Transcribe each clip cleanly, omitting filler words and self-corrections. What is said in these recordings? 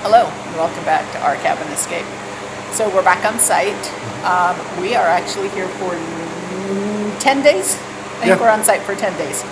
Hello, and welcome back to Our Cabin Escape. So we're back on site. We are actually here for 10 days. I think we're on site for 10 days.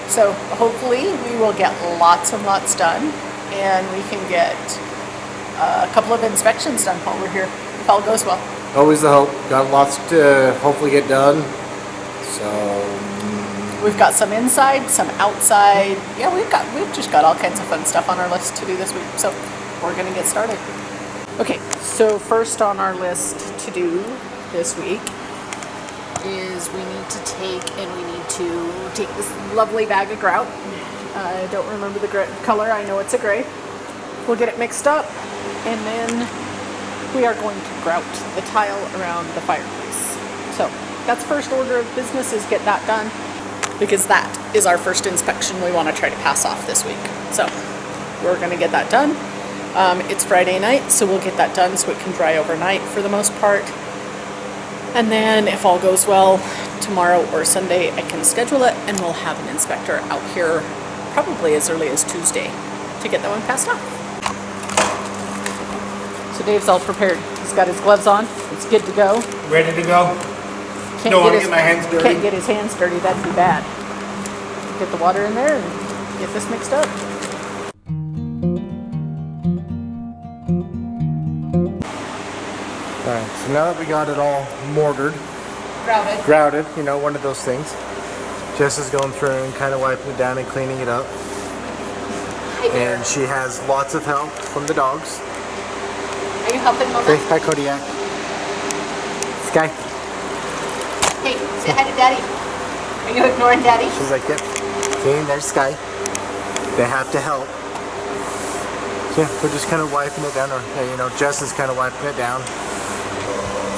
So hopefully we will get lots and lots done, and we can get a couple of inspections done while we're here, if all goes well. Always the hope. Got lots to hopefully get done. So we've got some inside, some outside. Yeah, we've just got all kinds of fun stuff on our list to do this week. So we're gonna get started. Okay, so first on our list to do this week is we need to take this lovely bag of grout. I don't remember the color. I know it's a gray. We'll get it mixed up, and then we are going to grout the tile around the fireplace. So that's first order of business, is get that done, because that is our first inspection we want to try to pass off this week. So we're going to get that done. It's Friday night, so we'll get that done so it can dry overnight for the most part. And then if all goes well, tomorrow or Sunday I can schedule it, and we'll have an inspector out here probably as early as Tuesday to get that one passed off. So Dave's all prepared. He's got his gloves on. It's good to go. ready to go. Don't want to get my hands dirty. Can't get his hands dirty. That'd be bad. Get the water in there and get this mixed up. Alright, so now that we got it all mortared, grouted, you know, one of those things, Jess is going through and kind of wiping it down and cleaning it up. And she has lots of help from the dogs. Are you helping Mama? Hey, hi Kodiak. Sky. Hey, say hi to Daddy. Are you ignoring Daddy? She's like, yep. See, there's Sky. They have to help. So yeah, we're just kind of wiping it down, or you know, Jess is kind of wiping it down.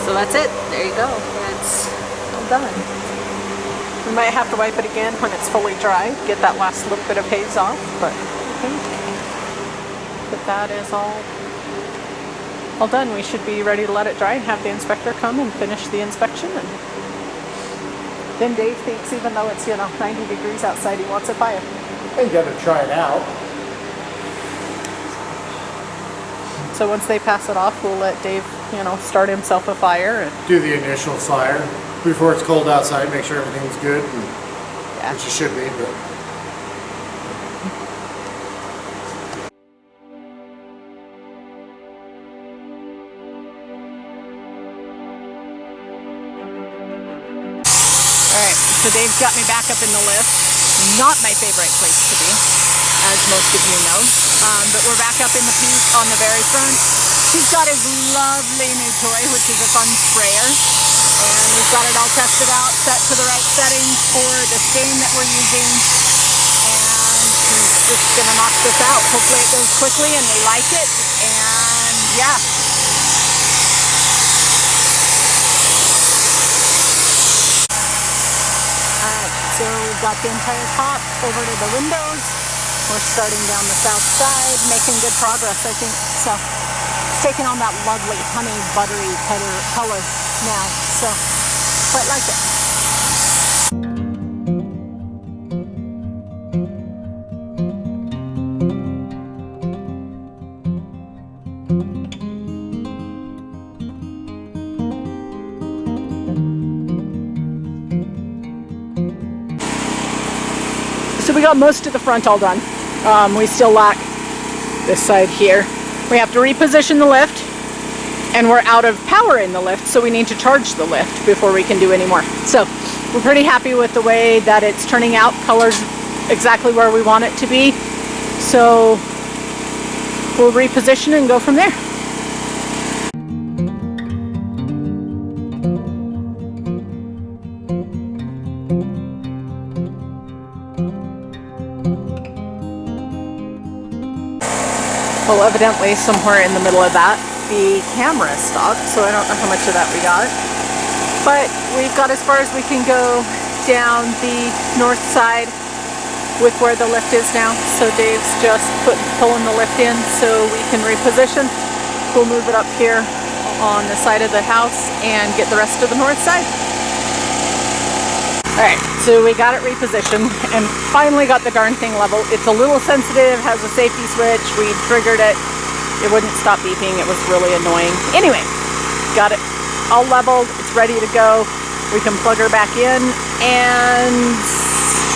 So that's it. There you go. It's all done. We might have to wipe it again when it's fully dry, get that last little bit of haze off, but that is all done. We should be ready to let it dry and have the inspector come and finish the inspection. And then Dave thinks, even though it's 90 degrees outside, he wants it by him. You gotta try it out. So once they pass it off, we'll let Dave, start himself a fire and Do the initial fire before it's cold outside. Make sure everything's good, yeah. which it should be. But Alright, so Dave's got me back up in the lift. Not my favorite place to be, as most of you know. But we're back up in the peak on the very front. He's got his lovely new toy, which is a fun sprayer. And we've got it all tested out, set to the right settings for the stain that we're using. And he's just gonna knock this out. Hopefully it goes quickly and they like it. And yeah. So we've got the entire top over to the windows. We're starting down the south side, making good progress, I think. So it's taking on that lovely honey buttery color now. So quite like it. So we got most of the front all done. We still lack this side here. We have to reposition the lift, and we're out of power in the lift, so we need to charge the lift before we can do any more. So we're pretty happy with the way that it's turning out. Color's exactly where we want it to be. So we'll reposition and go from there. Well, evidently somewhere in the middle of that, the camera stopped, so I don't know how much of that we got. But we've got as far as we can go down the north side with where the lift is now. So Dave's just pulling the lift in so we can reposition. We'll move it up here on the side of the house and get the rest of the north side. Alright, so we got it repositioned and finally got the darn thing level. It's a little sensitive, has a safety switch, we triggered it, It wouldn't stop beeping. It was really annoying. Anyway, got it all leveled. It's ready to go. We can plug her back in and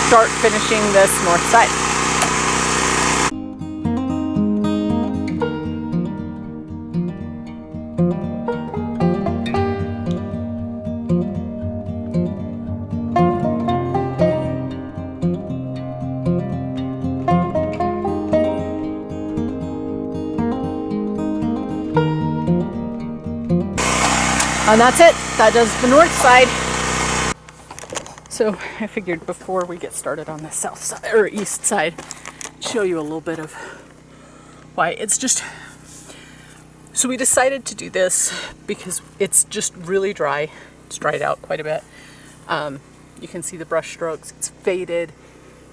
start finishing this north side. And that's it. That does the north side. So I figured before we get started on the south side or east side, show you a little bit of why it's just. So we decided to do this because it's just really dry. It's dried out quite a bit. You can see the brush strokes. It's faded.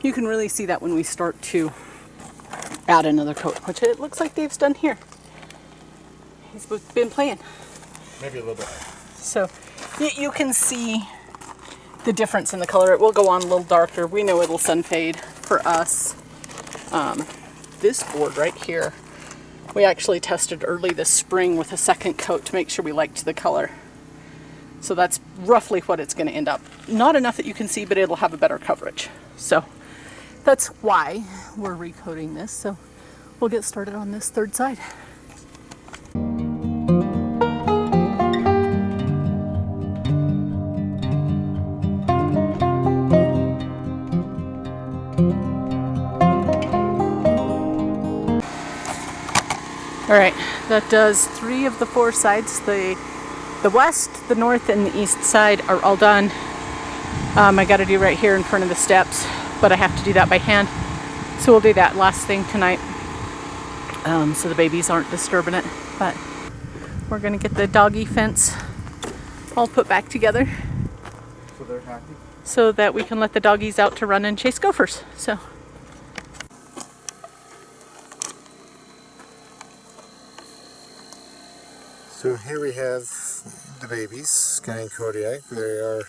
You can really see that when we start to add another coat, which it looks like Dave's done here. He's been playing. Maybe a little bit. So you can see the difference in the color. It will go on a little darker. We know it'll sun fade for us. This board right here, we actually tested early this spring with a second coat to make sure we liked the color. So that's roughly what it's going to end up. Not enough that you can see, but it'll have a better coverage. So that's why we're recoating this. So we'll get started on this third side. All right, that does 3 of the 4 sides. The west, the north, and the east side are all done. I got to do right here in front of the steps, but I have to do that by hand. So we'll do that last thing tonight, so the babies aren't disturbing it. But we're gonna get the doggy fence all put back together, So they're happy. so that we can let the doggies out to run and chase gophers. So. So here we have the babies, Sky and Kodiak. They are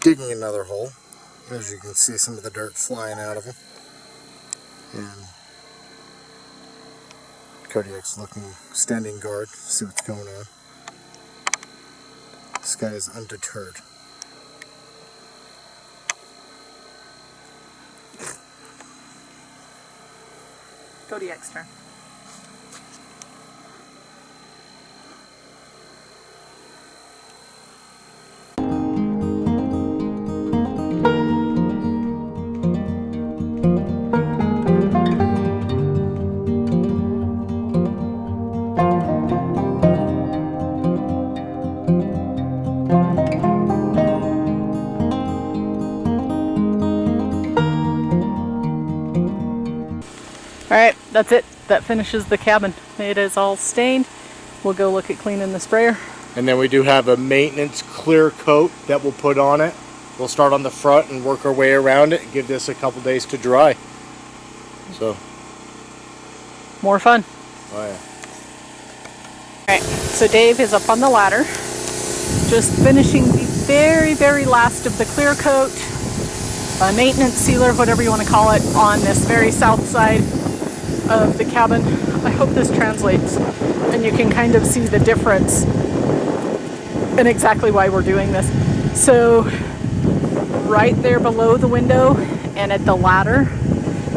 digging another hole. As you can see, some of the dirt flying out of them. And Kodiak's standing guard, see what's going on. Sky is undeterred. Kodiak's turn. Alright, that's it. That finishes the cabin. It is all stained. We'll go look at cleaning the sprayer. And then we do have a maintenance clear coat that we'll put on it. We'll start on the front and work our way around it. Give this a couple days to dry. So. More fun. Oh yeah. Alright, so Dave is up on the ladder, just finishing the very, very last of the clear coat, maintenance sealer, whatever you want to call it, on this very south side of the cabin. I hope this translates and you can kind of see the difference and exactly why we're doing this. So right there below the window and at the ladder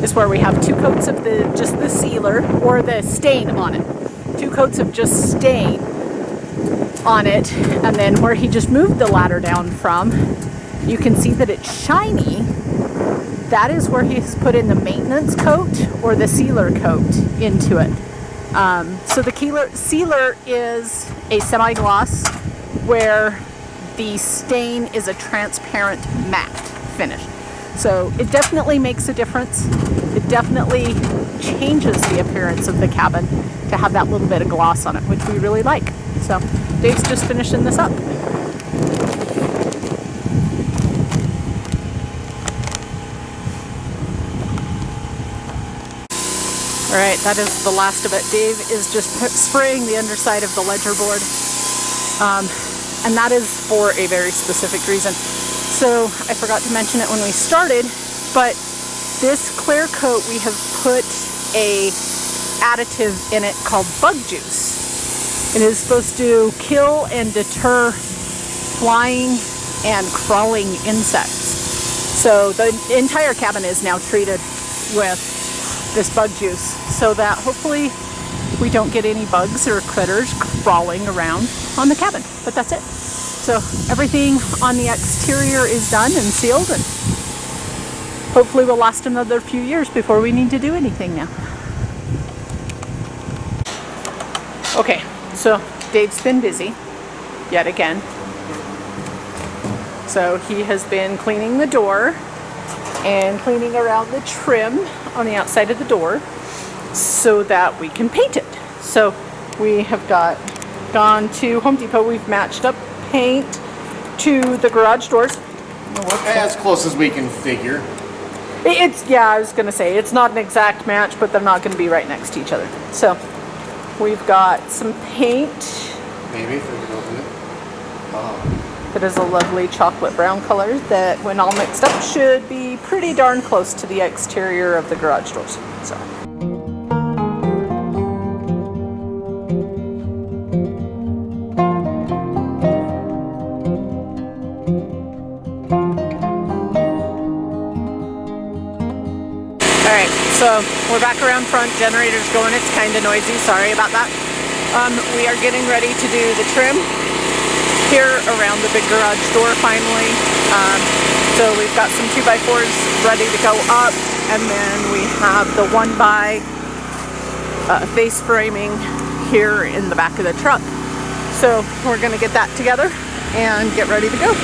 is where we have 2 coats of just the sealer or the stain on it. 2 coats of just stain on it, and then where he just moved the ladder down from, you can see that it's shiny. That is where he's put in the maintenance coat or the sealer coat into it. So the sealer is a semi-gloss where the stain is a transparent matte finish. So it definitely makes a difference. It definitely changes the appearance of the cabin to have that little bit of gloss on it, which we really like. So Dave's just finishing this up. All right, that is the last of it. Dave is just spraying the underside of the ledger board. And that is for a very specific reason. So I forgot to mention it when we started, but this clear coat, we have put a additive in it called bug juice. It is supposed to kill and deter flying and crawling insects. So the entire cabin is now treated with this bug juice so that hopefully we don't get any bugs or critters crawling around on the cabin. But that's it. So everything on the exterior is done and sealed, and hopefully will last another few years before we need to do anything now. Okay, so Dave's been busy yet again. So he has been cleaning the door and cleaning around the trim on the outside of the door so that we can paint it. So we have gone to Home Depot. We've matched up paint to the garage doors. As close as we can figure. Yeah, I was gonna say it's not an exact match, but they're not gonna be right next to each other. So we've got some paint. Maybe if we can open it. That is a lovely chocolate brown color that, when all mixed up, should be pretty darn close to the exterior of the garage doors. So. Alright, so we're back around front, generator's going, it's kind of noisy, sorry about that. We are getting ready to do the trim here around the big garage door finally. So we've got some 2x4s ready to go up, and then we have the 1x face framing here in the back of the truck. So we're going to get that together and get ready to go.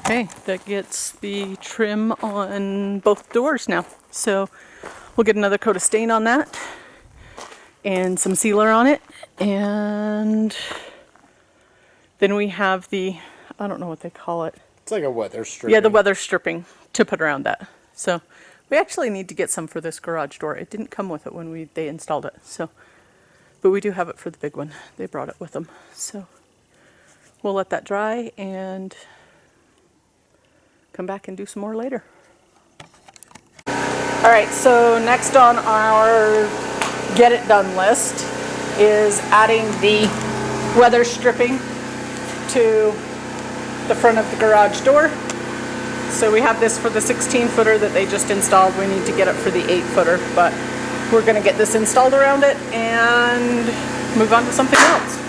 Okay, that gets the trim on both doors now. So we'll get another coat of stain on that and some sealer on it. And then we have the, I don't know what they call it. It's like a weather stripping. Yeah, the weather stripping to put around that. So we actually need to get some for this garage door. It didn't come with it when they installed it. So, but we do have it for the big one. They brought it with them. So we'll let that dry and come back and do some more later. Alright, so next on our get it done list is adding the weather stripping to the front of the garage door. So we have this for the 16-footer that they just installed. We need to get it for the 8-footer, but we're going to get this installed around it and move on to something else.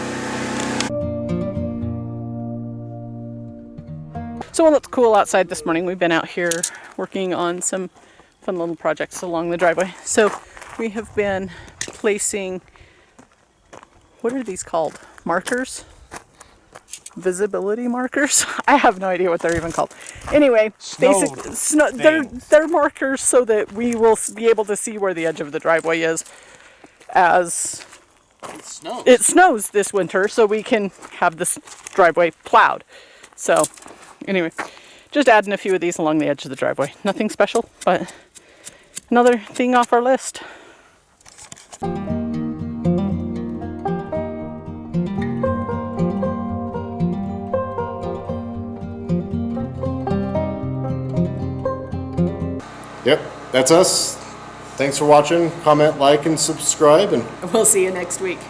So while it's cool outside this morning, we've been out here working on some fun little projects along the driveway. So we have been placing, what are these called? Markers? Visibility markers? I have no idea what they're even called. Anyway, they're markers so that we will be able to see where the edge of the driveway is as it snows this winter, so we can have this driveway plowed. So anyway, just adding a few of these along the edge of the driveway. Nothing special, but another thing off our list. Yep, that's us. Thanks for watching. Comment, like, and subscribe, and We'll see you next week.